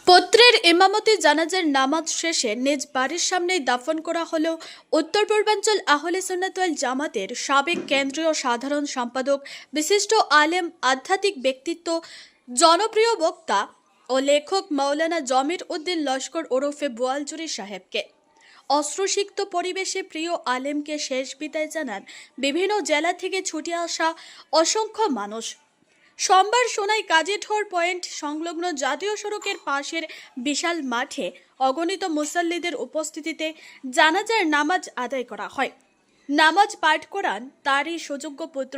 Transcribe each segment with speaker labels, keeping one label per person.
Speaker 1: পুত্রের ইমামতি জানাজার নামাজ শেষে নিজ বাড়ির সামনেই দাফন করা হলো উত্তর পূর্বাঞ্চল আহলে সুন্নাত ওয়াল জামাতের সাবেক কেন্দ্রীয় সাধারণ সম্পাদক, বিশিষ্ট আলেম, আধ্যাত্মিক ব্যক্তিত্ব, জনপ্রিয় বক্তা ও লেখক মাওলানা জমির উদ্দিন লস্কর ওরফে বোয়ালজুরি সাহেবকে। অশ্রুসিক্ত পরিবেশে প্রিয় আলেমকে শেষ বিদায় জানান বিভিন্ন জেলা থেকে ছুটে আসা অসংখ্য মানুষ। সোমবার সোনাই কাজীঢোর পয়েন্ট সংলগ্ন জাতীয় সড়কের পাশের বিশাল মাঠে অগণিত মুসল্লিদের উপস্থিতিতে জানাজার নামাজ আদায় করা হয়। নামাজ পাঠ করান তারই সুযোগ্য পুত্র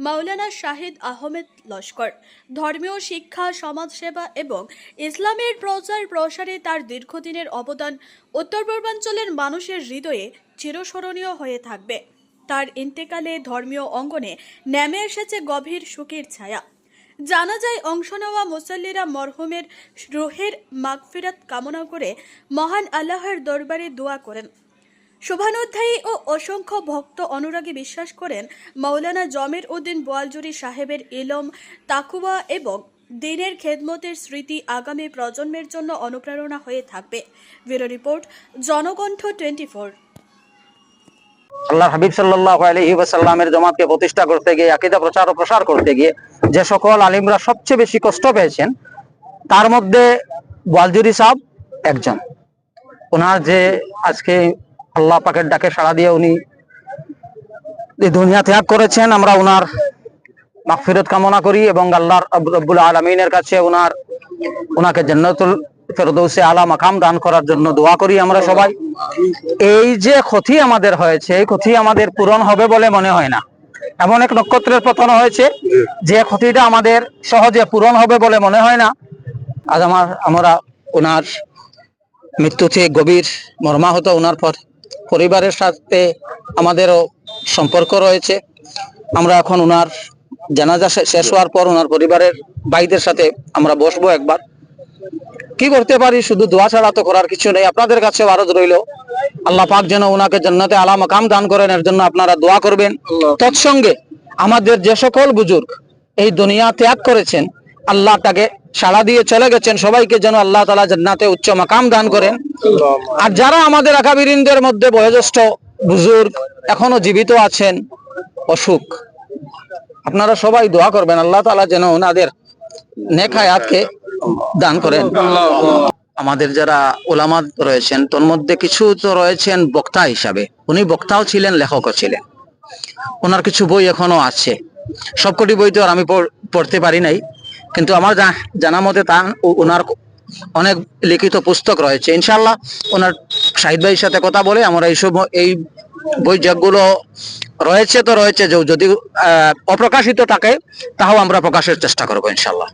Speaker 1: মাওলানা শাহিদ আহমেদ লস্কর। ধর্মীয় শিক্ষা, সমাজসেবা এবং ইসলামের প্রচার প্রসারে তার দীর্ঘদিনের অবদান উত্তর পূর্বাঞ্চলের মানুষের হৃদয়ে চিরস্মরণীয় হয়ে থাকবে। তার ইন্তেকালে ধর্মীয় অঙ্গনে নেমে এসেছে গভীর শোকের ছায়া। জানাজায় অংশ নেওয়া মুসল্লিরা মরহুমের রুহের মাগফিরাত কামনা করে মহান আল্লাহর দরবারে দোয়া করেন। শুভানুধ্যায়ী ও অসংখ্য ভক্ত অনুরাগী বিশ্বাস করেন মাওলানা জমির উদ্দিন বোয়ালজুরি সাহেবের ইলম, তাকুয়া এবং দিনের খেদমতের স্মৃতি আগামী প্রজন্মের জন্য অনুপ্রেরণা হয়ে থাকবে। Bureau report, Janakantha 24।
Speaker 2: আল্লাহ হাবিব সাল্লাল্লাহু আলাইহি ওয়াসাল্লামের জামাতকে প্রতিষ্ঠা করতে গিয়ে, আকীদা প্রচার ও প্রসার করতে গিয়ে যে সকল আলিমরা সবচেয়ে বেশি কষ্ট পেয়েছেন তার মধ্যে বোয়ালজুরি সাহেব একজন। ওনার যে আজকে আল্লাহ পাকের ডাকে সাড়া দিয়ে উনি এই দুনিয়া ত্যাগ করেছেন, আমরা ওনার মাগফিরাত কামনা করি এবং আল্লাহ রাব্বুল আলামিনের কাছে ওনাকে জান্নাতুল ফেরদৌসে আলা মাকাম দান করার জন্য দোয়া করি আমরা সবাই। এই যে ক্ষতি আমাদের হয়েছে, এই ক্ষতি আমাদের পূরণ হবে বলে মনে হয় না। এমন এক নক্ষত্রের পতন হয়েছে যে ক্ষতিটা আমাদের সহজে পূরণ হবে বলে মনে হয় না। আজ আমরা ওনার মৃত্যুতে গভীর মর্মাহত। ওনার পরিবারের সাথে আমাদেরও সম্পর্ক রয়েছে। আমরা এখন ওনার জানাজা শেষ হওয়ার পর ওনার পরিবারের ভাইদের সাথে আমরা বসবো। একবার কি করতে পারি, শুধু দোয়া ছাড়া তো করার কিছু নেই। আপনাদের কাছে আরজ রইল, আল্লাহ পাক যেন ওনাকে জান্নাতে আলা মাকাম দান করেন, এর জন্য আপনারা দোয়া করবেন। তৎসঙ্গে আমাদের যে সকল বুজুর্গ এই দুনিয়া ত্যাগ করেছেন, আল্লাহ তাকে সাড়া দিয়ে চলে গেছেন, সবাইকে যেন আল্লাহ তাআলা জান্নাতে উচ্চ মাকাম দান করেন। আর যারা আমাদের আকাবিরিনদের মধ্যে বয়োজ্যেষ্ঠ বুজুর্গ এখনো জীবিত আছেন, অসুখ, আপনারা সবাই দোয়া করবেন আল্লাহ তাআলা যেন ওনাদের নেক হায়াতকে দান করেন। আমাদের যারা উলামা রয়েছেন তোর মধ্যে কিছু তো রয়েছেন বক্তা হিসাবে। উনি বক্তাও ছিলেন, লেখকও ছিলেন। ওনার কিছু বই এখনো আছে। সবকটি বই তো আর আমি পড়তে পারি নাই, কিন্তু আমার জানা মতে ওনার অনেক লিখিত পুস্তক রয়েছে। ইনশাআল্লাহ ওনার শাহিদ ভাইয়ের সাথে কথা বলে আমরা এই বই যেগুলো রয়েছে তো রয়েছে, যদি অপ্রকাশিত থাকে তাও আমরা প্রকাশের চেষ্টা করবো ইনশাআল্লাহ।